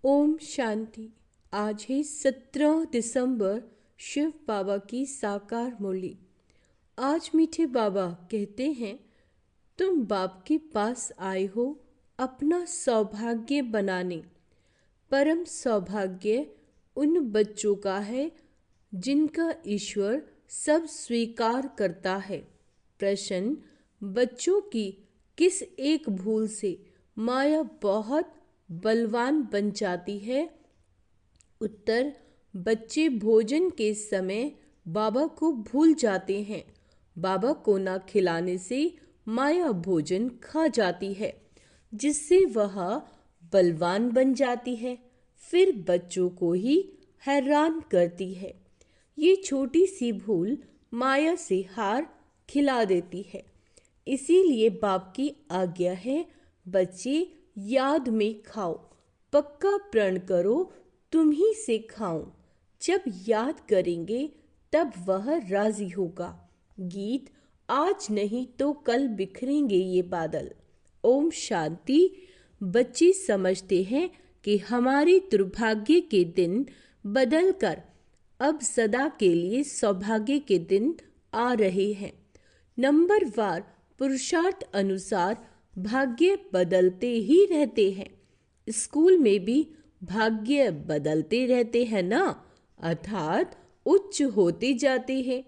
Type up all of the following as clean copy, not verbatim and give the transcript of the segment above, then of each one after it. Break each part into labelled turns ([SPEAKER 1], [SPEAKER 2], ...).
[SPEAKER 1] ओम शांति। आज है 17 दिसंबर, शिव बाबा की साकार मुरली। आज मीठे बाबा कहते हैं, तुम बाप के पास आए हो अपना सौभाग्य बनाने। परम सौभाग्य उन बच्चों का है जिनका ईश्वर सब स्वीकार करता है। प्रश्न, बच्चों की किस एक भूल से माया बहुत बलवान बन जाती है? उत्तर, बच्चे भोजन के समय बाबा को भूल जाते हैं। बाबा को ना खिलाने से माया भोजन खा जाती है, जिससे वह बलवान बन जाती है, फिर बच्चों को ही हैरान करती है। ये छोटी सी भूल माया से हार खिला देती है। इसीलिए बाप की आज्ञा है, बच्चे याद में खाओ, पक्का प्रण करो तुम ही से खाऊं। जब याद करेंगे तब वह राजी होगा। गीत, आज नहीं तो कल बिखरेंगे ये बादल। ओम शांति। बच्चे समझते हैं कि हमारे दुर्भाग्य के दिन बदलकर अब सदा के लिए सौभाग्य के दिन आ रहे हैं। नंबरवार पुरुषार्थ अनुसार भाग्य बदलते ही रहते हैं। स्कूल में भी भाग्य बदलते रहते हैं ना, अर्थात उच्च होते जाते हैं।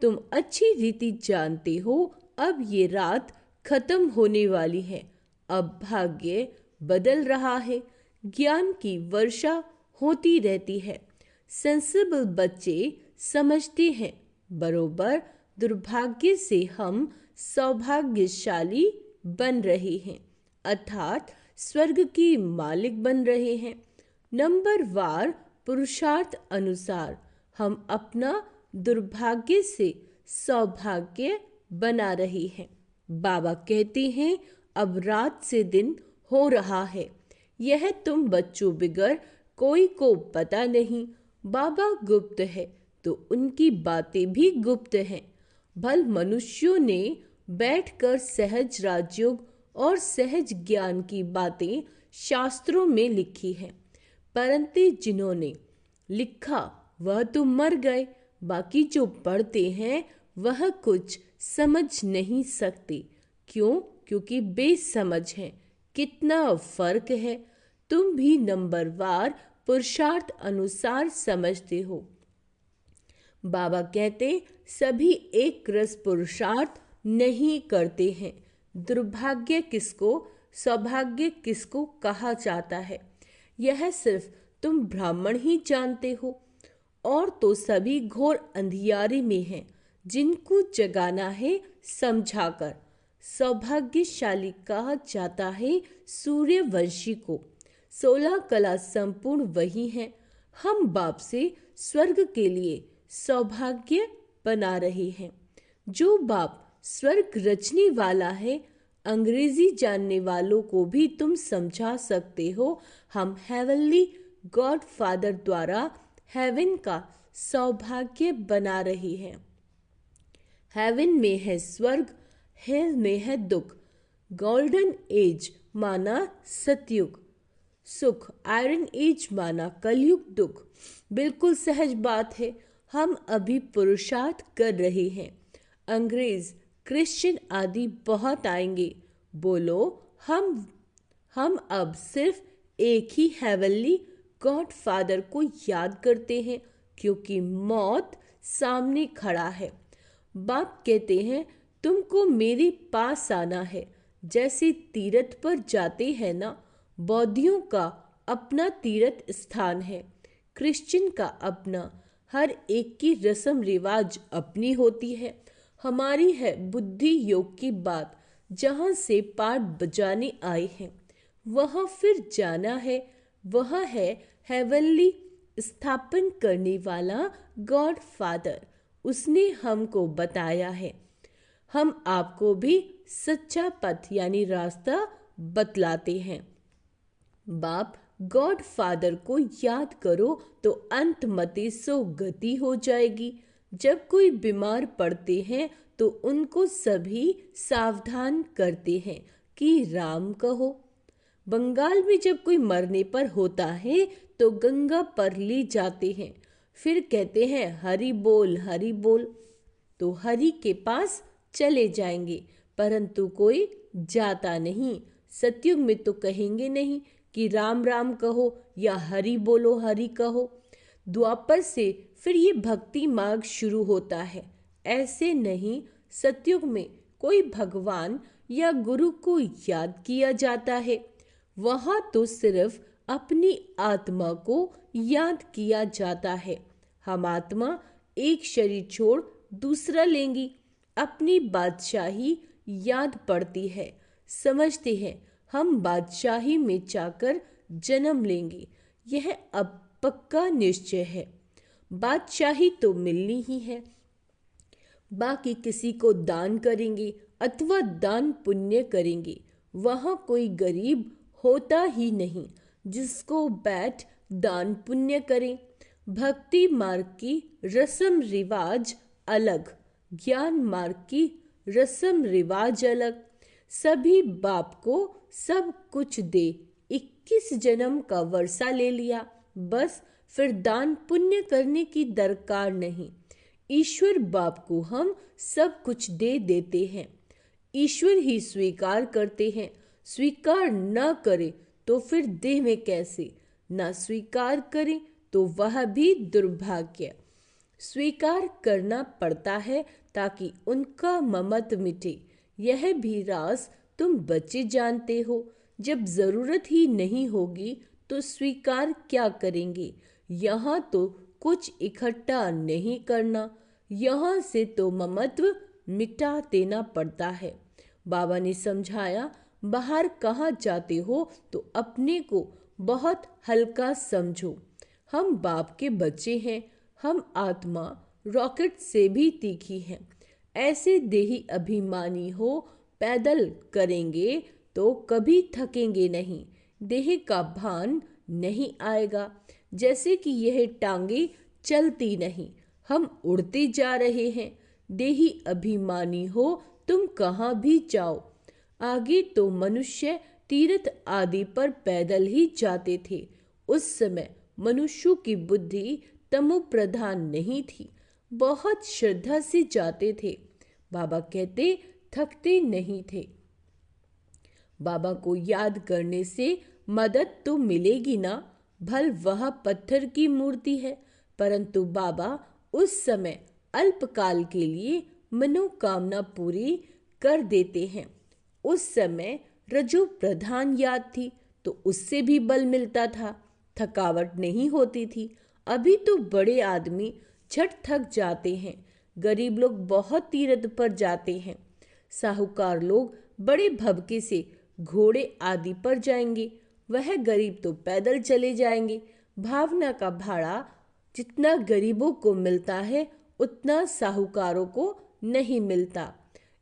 [SPEAKER 1] तुम अच्छी रीति जानते हो, अब ये रात खत्म होने वाली है। अब भाग्य बदल रहा है, ज्ञान की वर्षा होती रहती है। सेंसिबल बच्चे समझते हैं, बरोबर दुर्भाग्य से हम सौभाग्यशाली बन रहे हैं, अर्थात स्वर्ग की मालिक बन रहे हैं। नंबरवार पुरुषार्थ अनुसार हम अपना दुर्भाग्य से सौभाग्य बना रहे हैं। बाबा कहते हैं, अब रात से दिन हो रहा है। यह तुम बच्चों बिगर कोई को पता नहीं। बाबा गुप्त है तो उनकी बातें भी गुप्त हैं। भल मनुष्यों ने बैठकर सहज राजयोग और सहज ज्ञान की बातें शास्त्रों में लिखी हैं, परंतु जिन्होंने लिखा वह तो मर गए। बाकी जो पढ़ते हैं वह कुछ समझ नहीं सकते। क्यों? क्योंकि बेसमझ हैं। कितना फर्क है। तुम भी नंबरवार पुरुषार्थ अनुसार समझते हो। बाबा कहते, सभी एक रस पुरुषार्थ नहीं करते हैं। दुर्भाग्य किसको, सौभाग्य किसको कहा जाता है, यह सिर्फ तुम ब्राह्मण ही जानते हो। और तो सभी घोर अंधियारे में हैं, जिनको जगाना है समझाकर। सौभाग्यशाली कहा जाता है सूर्यवंशी को। 16 कला संपूर्ण वही हैं। हम बाप से स्वर्ग के लिए सौभाग्य बना रहे हैं। जो बाप स्वर्ग रचने वाला है, अंग्रेजी जानने वालों को भी तुम समझा सकते हो। हम हेवनली गॉड फादर द्वारा हेवन का सौभाग्य बना रहे हैं। हेवन में है स्वर्ग, हेल में है दुख। गोल्डन एज माना सतयुग सुख, आयरन एज माना कलयुग दुख। बिल्कुल सहज बात है। हम अभी पुरुषार्थ कर रहे हैं। अंग्रेज, क्रिश्चियन आदि बहुत आएंगे। बोलो, हम अब सिर्फ एक ही हेवनली गॉड फादर को याद करते हैं, क्योंकि मौत सामने खड़ा है। बाप कहते हैं, तुमको मेरे पास आना है। जैसे तीर्थ पर जाते हैं ना, बौद्धियों का अपना तीर्थ स्थान है, क्रिश्चियन का अपना। हर एक की रस्म रिवाज अपनी होती है। हमारी है बुद्धि योग की बात। जहाँ से पाठ बजाने आए हैं वहाँ फिर जाना है। वह है हेवनली स्थापन करने वाला गॉड फादर। उसने हमको बताया है। हम आपको भी सच्चा पथ यानी रास्ता बतलाते हैं। बाप गॉड फादर को याद करो तो अंत मते सो गति हो जाएगी। जब कोई बीमार पड़ते हैं तो उनको सभी सावधान करते हैं कि राम कहो। बंगाल में जब कोई मरने पर होता है तो गंगा पर ले जाते हैं, फिर कहते हैं हरि बोल, तो हरि के पास चले जाएंगे, परंतु कोई जाता नहीं। सतयुग में तो कहेंगे नहीं कि राम राम कहो या हरि बोलो, हरि कहो। द्वापर से फिर ये भक्ति मार्ग शुरू होता है। ऐसे नहीं, सतयुग में कोई भगवान या गुरु को याद किया जाता है, वहाँ तो सिर्फ अपनी आत्मा को याद किया जाता है। हम आत्मा एक शरीर छोड़ दूसरा लेंगी, अपनी बादशाही याद पड़ती है, समझते हैं हम बादशाही में जाकर जन्म लेंगे। यह अब पक्का निश्चय है, बादशाही तो मिलनी ही है। बाकी किसी को दान करेंगे अथवा दान पुण्य करेंगे, वहाँ कोई गरीब होता ही नहीं जिसको बैठ दान पुण्य करें। भक्ति मार्ग की रस्म रिवाज अलग, ज्ञान मार्ग की रस्म रिवाज अलग। सभी बाप को सब कुछ दे, 21 जन्म का वर्षा ले लिया, बस फिर दान पुण्य करने की दरकार नहीं। ईश्वर बाप को हम सब कुछ दे देते हैं, ईश्वर ही स्वीकार करते हैं। स्वीकार न करे तो फिर देह में कैसे, ना स्वीकार करें तो वह भी दुर्भाग्य। स्वीकार करना पड़ता है ताकि उनका ममत मिटे। यह भी राज तुम बच्चे जानते हो, जब जरूरत ही नहीं होगी तो स्वीकार क्या करेंगे। यहाँ तो कुछ इकट्ठा नहीं करना, यहाँ से तो ममत्व मिटा देना पड़ता है। बाबा ने समझाया, बाहर कहाँ जाते हो तो अपने को बहुत हल्का समझो। हम बाप के बच्चे हैं, हम आत्मा रॉकेट से भी तीखी है। ऐसे देही अभिमानी हो, पैदल करेंगे तो कभी थकेंगे नहीं, देह का भान नहीं आएगा। जैसे कि यह टांगे चलती नहीं, हम उड़ते जा रहे हैं। देही अभिमानी हो तुम कहाँ भी जाओ। आगे तो मनुष्य तीर्थ आदि पर पैदल ही जाते थे। उस समय मनुष्यों की बुद्धि तमो प्रधान नहीं थी, बहुत श्रद्धा से जाते थे। बाबा कहते थकते नहीं थे। बाबा को याद करने से मदद तो मिलेगी ना, भल वह पत्थर की मूर्ति है, परंतु बाबा उस समय अल्पकाल के लिए मनोकामना पूरी कर देते हैं। उस समय रजो प्रधान याद थी तो उससे भी बल मिलता था, थकावट नहीं होती थी। अभी तो बड़े आदमी झट थक जाते हैं, गरीब लोग बहुत तीरथ पर जाते हैं, साहूकार लोग बड़े भबके से घोड़े आदि पर जाएंगे, वह गरीब तो पैदल चले जाएंगे। भावना का भाड़ा जितना गरीबों को मिलता है उतना साहूकारों को नहीं मिलता।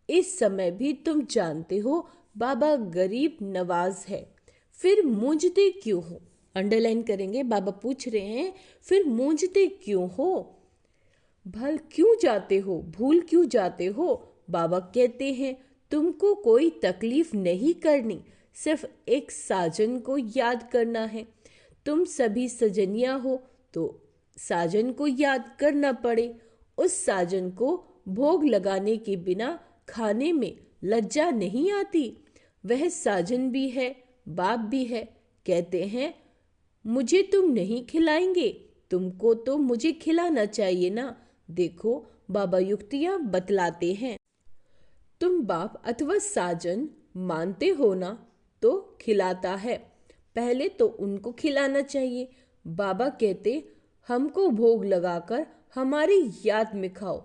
[SPEAKER 1] इस समय भी तुम जानते हो बाबा गरीब नवाज है, फिर मूंझते क्यों हो। अंडरलाइन करेंगे, बाबा पूछ रहे हैं फिर मूंझते क्यों हो, भल क्यों जाते हो, भूल क्यों जाते हो। बाबा कहते हैं तुमको कोई तकलीफ नहीं करनी, सिर्फ एक साजन को याद करना है। तुम सभी सजनिया हो तो साजन को याद करना पड़े। उस साजन को भोग लगाने के बिना खाने में लज्जा नहीं आती। वह साजन भी है, बाप भी है। कहते हैं मुझे तुम नहीं खिलाएंगे, तुमको तो मुझे खिलाना चाहिए ना। देखो बाबा युक्तियां बतलाते हैं, तुम बाप अथवा साजन मानते हो ना तो खिलाता है, पहले तो उनको खिलाना चाहिए। बाबा कहते हमको भोग लगाकर हमारी याद में खाओ,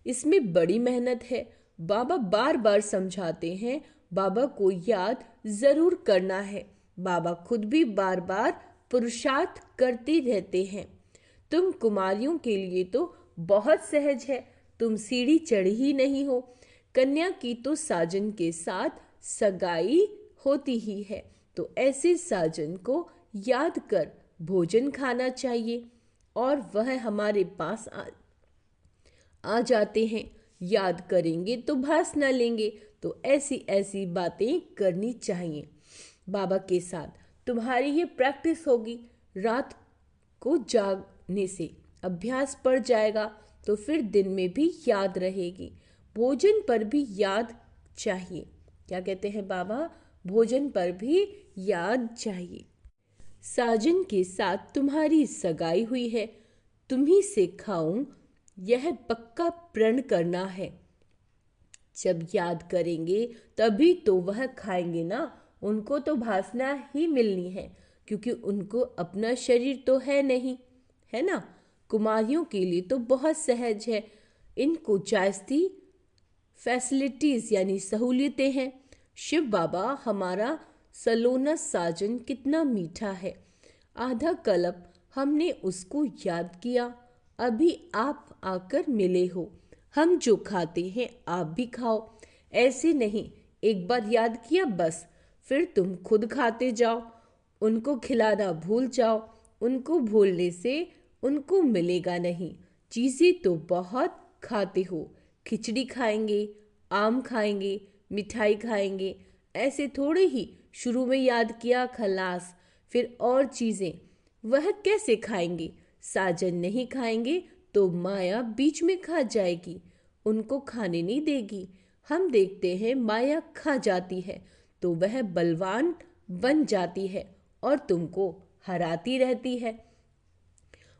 [SPEAKER 1] इसमें बड़ी मेहनत है। बाबा बार बार समझाते हैं बाबा को याद जरूर करना है। बाबा खुद भी बार बार पुरुषार्थ करते रहते हैं। तुम कुमारियों के लिए तो बहुत सहज है, तुम सीढ़ी चढ़ी ही नहीं हो। कन्या की तो साजन के साथ सगाई होती ही है, तो ऐसे साजन को याद कर भोजन खाना चाहिए और वह हमारे पास आ जाते हैं। याद करेंगे तो भास न लेंगे, तो ऐसी ऐसी बातें करनी चाहिए। बाबा के साथ। तुम्हारी ये प्रैक्टिस होगी, रात को जागने से अभ्यास पड़ जाएगा तो फिर दिन में भी याद रहेगी। भोजन पर भी याद चाहिए। क्या कहते हैं बाबा? भोजन पर भी याद चाहिए। साजन के साथ तुम्हारी सगाई हुई है, तुम्ही से खाऊं यह पक्का प्रण करना है। जब याद करेंगे तभी तो वह खाएंगे ना, उनको तो भासना ही मिलनी है, क्योंकि उनको अपना शरीर तो है नहीं, है ना। कुमारियों के लिए तो बहुत सहज है, इनको जायज़ती फैसिलिटीज़ यानी सहूलियतें हैं। शिव बाबा हमारा सलोना साजन कितना मीठा है, आधा कल्प हमने उसको याद किया, अभी आप आकर मिले हो। हम जो खाते हैं आप भी खाओ, ऐसे नहीं एक बार याद किया बस फिर तुम खुद खाते जाओ। उनको खिलाना भूल जाओ, उनको भूलने से उनको मिलेगा नहीं। चीज़ें तो बहुत खाते हो, खिचड़ी खाएंगे, आम खाएंगे, मिठाई खाएंगे, ऐसे थोड़े ही शुरू में याद किया खलास, फिर और चीज़ें वह कैसे खाएंगे? साजन नहीं खाएंगे तो माया बीच में खा जाएगी, उनको खाने नहीं देगी। हम देखते हैं माया खा जाती है तो वह बलवान बन जाती है और तुमको हराती रहती है।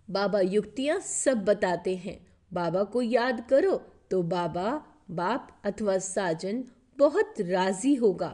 [SPEAKER 1] बाबा युक्तियाँ सब बताते हैं, बाबा को याद करो तो बाबा बाप अथवा साजन बहुत राजी होगा।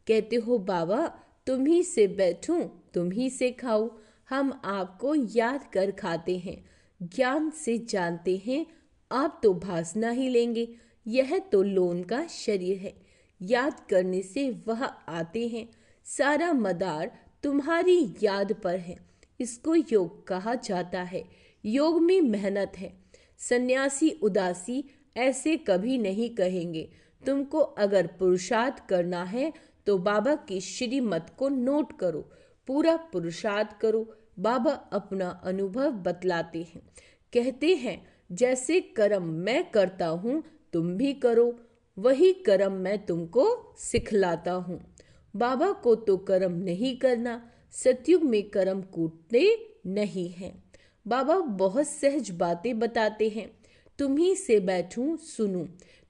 [SPEAKER 1] कहते हो बाबा तुम ही से बैठूं, तुम ही से खाऊं, हम आपको याद कर खाते हैं, ज्ञान से जानते हैं, आप तो भासना ही लेंगे। यह तो लोन का शरीर है, याद करने से वह आते हैं, सारा मदार तुम्हारी याद पर है। इसको योग कहा जाता है, योग में मेहनत है। सन्यासी उदासी ऐसे कभी नहीं कहेंगे। तुमको अगर पुरुषार्थ करना है तो बाबा की श्रीमत को नोट करो, पूरा पुरुषार्थ करो। बाबा अपना अनुभव बतलाते हैं, कहते हैं जैसे कर्म मैं करता हूँ तुम भी करो, वही कर्म मैं तुमको सिखलाता हूँ। बाबा को तो कर्म नहीं करना, सतयुग में कर्म कूटते नहीं हैं। बाबा बहुत सहज बातें बताते हैं, तुम्ही से बैठूं सुनूं,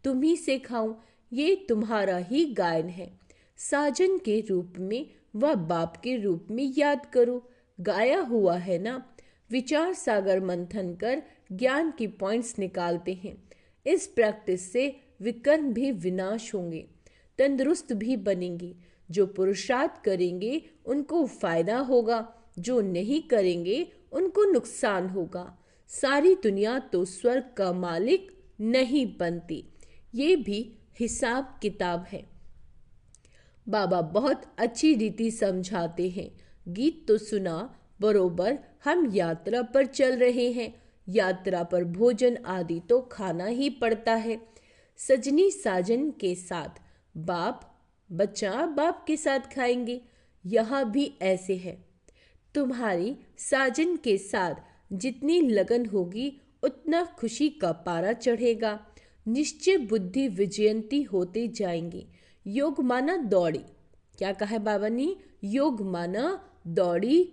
[SPEAKER 1] तुम्ही से खाऊं, ये तुम्हारा ही गायन है। साजन के रूप में व बाप के रूप में याद करो, गाया हुआ है ना। विचार सागर मंथन कर ज्ञान की पॉइंट्स निकालते हैं। इस प्रैक्टिस से विकर्म भी विनाश होंगे, तंदुरुस्त भी बनेंगे। जो पुरुषार्थ करेंगे उनको फायदा होगा, जो नहीं करेंगे उनको नुकसान होगा। सारी दुनिया तो स्वर्ग का मालिक नहीं बनती, ये भी हिसाब किताब है। बाबा बहुत अच्छी रीति समझाते हैं। गीत तो सुना बरोबर, हम यात्रा पर चल रहे हैं, यात्रा पर भोजन आदि तो खाना ही पड़ता है। सजनी साजन के साथ, बाप बच्चा बाप के साथ खाएंगे। यहाँ भी ऐसे है, तुम्हारी साजन के साथ जितनी लगन होगी उतना खुशी का पारा चढ़ेगा। निश्चय बुद्धि विजयंती होते जाएंगी। योग माना दौड़ी, क्या कहा है बाबा ने? योग माना दौड़ी,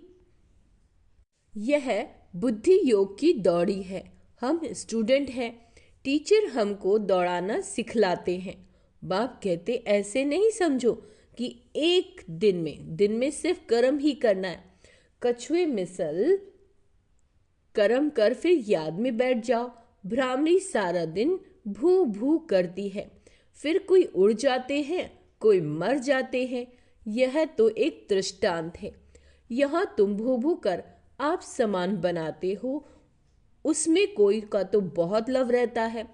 [SPEAKER 1] यह बुद्धि योग की दौड़ी है। हम स्टूडेंट हैं, टीचर हमको दौड़ाना सिखलाते हैं। बाप कहते ऐसे नहीं समझो कि एक दिन में सिर्फ कर्म ही करना है। कछुए मिसल कर्म कर फिर याद में बैठ जाओ। भ्रामरी सारा दिन भू भू करती है, फिर कोई उड़ जाते हैं, कोई मर जाते हैं। यह तो एक दृष्टांत है। यहाँ तुम भू भू कर आप सामान बनाते हो, उसमें कोई का तो बहुत लव रहता है,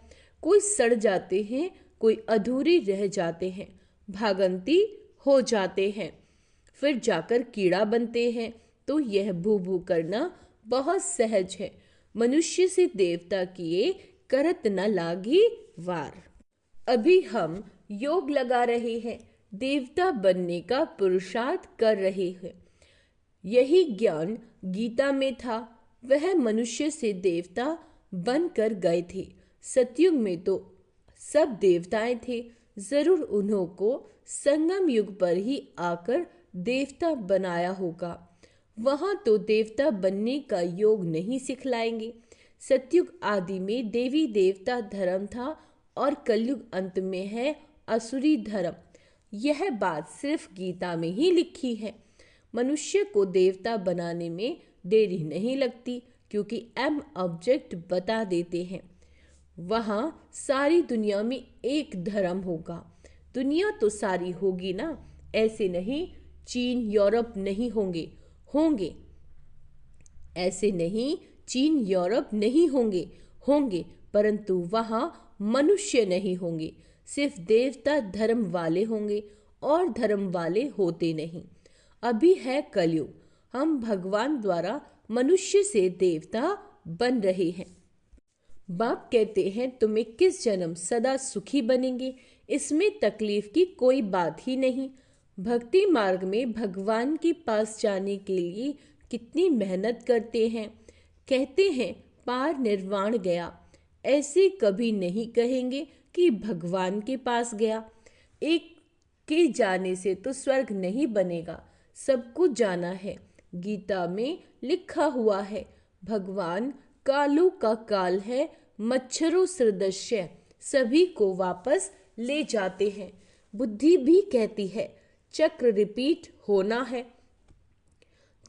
[SPEAKER 1] कोई सड़ जाते हैं, कोई अधूरे रह जाते हैं, भागंती हो जाते हैं, फिर जाकर कीड़ा बनते हैं। तो यह भू भू करना बहुत सहज है। मनुष्य से देवता किए करत न लागी वार। अभी हम योग लगा रहे हैं, देवता बनने का पुरुषार्थ कर रहे हैं। यही ज्ञान गीता में था, वह मनुष्य से देवता बनकर गए थे। सतयुग में तो सब देवताएं थे, जरूर उन्हों को संगम युग पर ही आकर देवता बनाया होगा। वहां तो देवता बनने का योग नहीं सिखलाएंगे। सतयुग आदि में देवी देवता धर्म था और कलयुग अंत में है असुरी धर्म। यह बात सिर्फ गीता में ही लिखी है। मनुष्य को देवता बनाने में देरी नहीं लगती, क्योंकि एम ऑब्जेक्ट बता देते हैं। वहाँ सारी दुनिया में एक धर्म होगा। दुनिया तो सारी होगी ना, ऐसे नहीं चीन यूरोप नहीं होंगे। होंगे ऐसे नहीं चीन यूरोप नहीं होंगे। होंगे परंतु वहाँ मनुष्य नहीं होंगे। सिर्फ देवता धर्म वाले होंगे और धर्म वाले होते नहीं। अभी है कलयुग। हम भगवान द्वारा मनुष्य से देवता बन रहे हैं। बाप कहते हैं तुम 21 जन्म सदा सुखी बनेंगे, इसमें तकलीफ की कोई बात ही नहीं। भक्ति मार्ग में भगवान के पास जाने के लिए कितनी मेहनत करते हैं। कहते हैं पार निर्वाण गया, ऐसे कभी नहीं कहेंगे कि भगवान के पास गया। एक के जाने से तो स्वर्ग नहीं बनेगा, सबको जाना है। गीता में लिखा हुआ है, भगवान कालों का काल है, मच्छरों सदृश्य सभी को वापस ले जाते हैं। बुद्धि भी कहती है चक्र रिपीट होना है,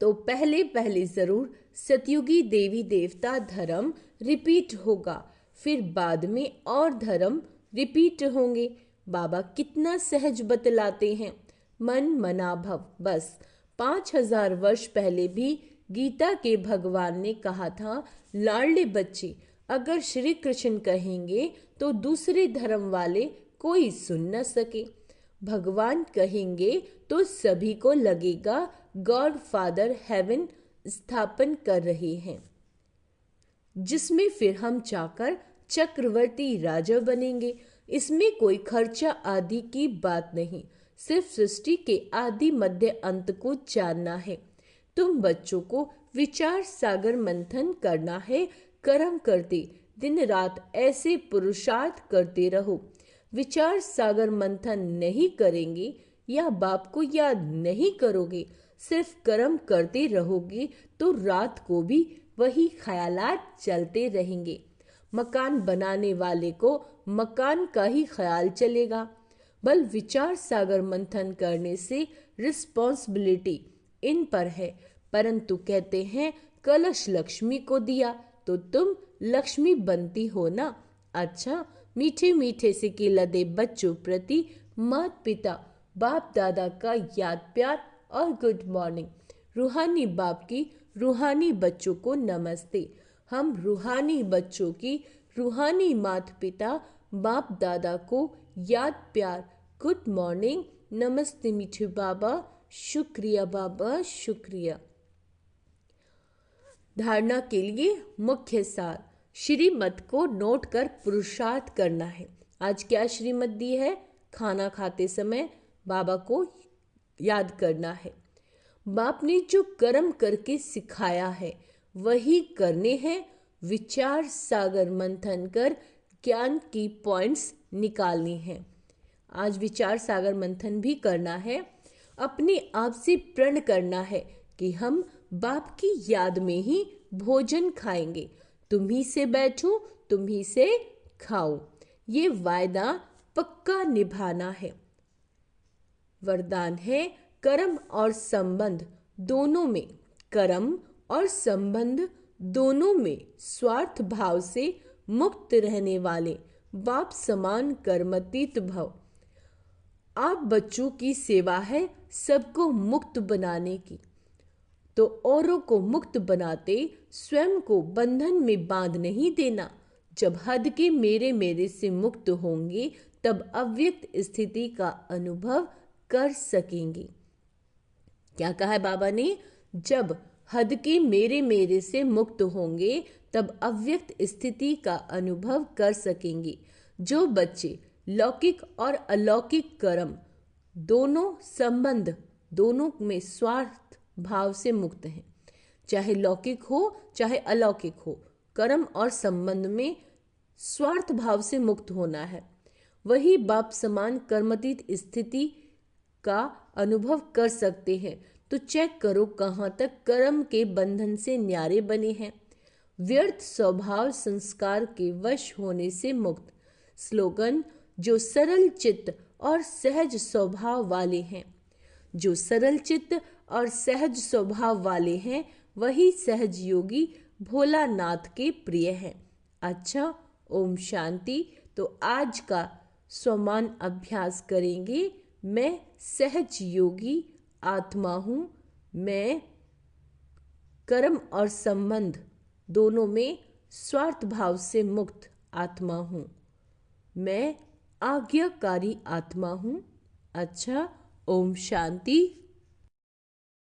[SPEAKER 1] तो पहले पहले जरूर सतयुगी देवी देवता धर्म रिपीट होगा, फिर बाद में और धर्म रिपीट होंगे। बाबा कितना सहज बतलाते हैं, मन मना भव। बस 5000 वर्ष पहले भी गीता के भगवान ने कहा था, लाडले बच्चे अगर श्री कृष्ण कहेंगे तो दूसरे धर्म वाले कोई सुन न सके। भगवान कहेंगे तो सभी को लगेगा गॉड फादर हेवन स्थापन कर रहे हैं, जिसमें फिर हम जाकर चक्रवर्ती राजा बनेंगे। इसमें कोई खर्चा आदि की बात नहीं, सिर्फ सृष्टि के आदि मध्य अंत को जानना है। तुम बच्चों को विचार सागर मंथन करना है। कर्म करते दिन रात ऐसे पुरुषार्थ करते रहो। विचार सागर मंथन नहीं करेंगे या बाप को याद नहीं करोगे, सिर्फ कर्म करते रहोगे तो रात को भी वही ख्यालात चलते रहेंगे। मकान बनाने वाले को मकान का ही ख्याल चलेगा। बल विचार सागर मंथन करने से रिस्पॉन्सिबिलिटी इन पर है, परंतु कहते हैं कलश लक्ष्मी को दिया तो तुम लक्ष्मी बनती हो ना। अच्छा, मीठे मीठे सिक्के लदे बच्चों प्रति माता पिता बाप दादा का याद प्यार और गुड मॉर्निंग। रूहानी बाप की रूहानी बच्चों को नमस्ते। हम रूहानी बच्चों की रूहानी माता पिता बाप दादा को याद प्यार गुड मॉर्निंग नमस्ते मीठे बाबा, शुक्रिया बाबा शुक्रिया। धारणा के लिए मुख्य सार, श्रीमत को नोट कर पुरुषार्थ करना है। आज क्या श्रीमत दी है? खाना खाते समय बाबा को याद करना है। बाप ने जो कर्म करके सिखाया है वही करने हैं। विचार सागर मंथन कर ज्ञान की पॉइंट्स निकालनी है। आज विचार सागर मंथन भी करना है। अपने आप से प्रण करना है कि हम बाप की याद में ही भोजन खाएंगे। तुम ही से बैठूं, तुम ही से खाऊं, ये वायदा पक्का निभाना है। वरदान है कर्म और संबंध दोनों में, कर्म और संबंध दोनों में स्वार्थ भाव से मुक्त रहने वाले बाप समान कर्मतीत भव। आप बच्चों की सेवा है सबको मुक्त बनाने की, तो औरों को मुक्त बनाते स्वयं को बंधन में बांध नहीं देना। जब हद के मेरे मेरे से मुक्त होंगे तब अव्यक्त स्थिति का अनुभव कर सकेंगे। क्या कहा है बाबा ने? जब हद के मेरे मेरे से मुक्त होंगे तब अव्यक्त स्थिति का अनुभव कर सकेंगे। जो बच्चे लौकिक और अलौकिक कर्म दोनों संबंध दोनों में स्वार्थ भाव से मुक्त हैं, चाहे लौकिक हो चाहे अलौकिक हो, कर्म और संबंध में स्वार्थ भाव से मुक्त होना है। वही बाप समान कर्मतीत स्थिति का अनुभव कर सकते हैं। तो चेक करो कहाँ तक कर्म के बंधन से न्यारे बने हैं। व्यर्थ स्वभाव संस्कार के वश होने से मुक्त। स्लोगन: जो सरल चित्त और सहज स्वभाव वाले हैं। जो सरल चित्त और सहज स्वभाव वाले हैं वही सहज योगी भोलानाथ के प्रिय हैं। अच्छा, ओम शांति। तो आज का स्वमान अभ्यास करेंगे। मैं सहज योगी आत्मा हूँ। मैं कर्म और संबंध दोनों में स्वार्थ भाव से मुक्त आत्मा हूँ। मैं आज्ञाकारी आत्मा हूँ। अच्छा, ओम शांति।